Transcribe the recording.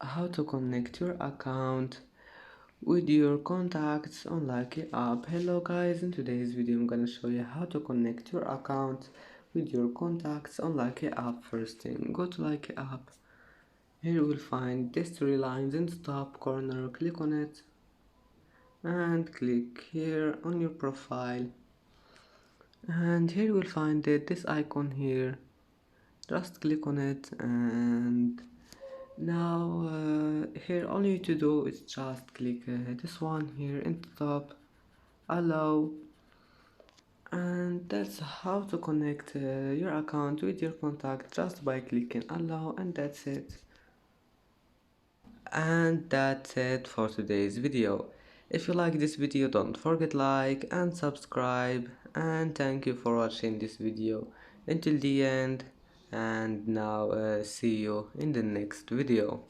how to connect your account with your contacts on Likee app. Hello guys, in today's video I'm gonna show you how to connect your account with your contacts on Likee app. First thing, go to Likee app. Here you will find these three lines in the top corner. Click on it and click here on your profile, and here you will find this icon here. Just click on it, and now here all you need to do is just click this one here in the top, allow, and that's how to connect your account with your contact just by clicking allow, and that's it. And that's it for today's video. If you like this video, don't forget like and subscribe, and thank you for watching this video until the end. And now see you in the next video.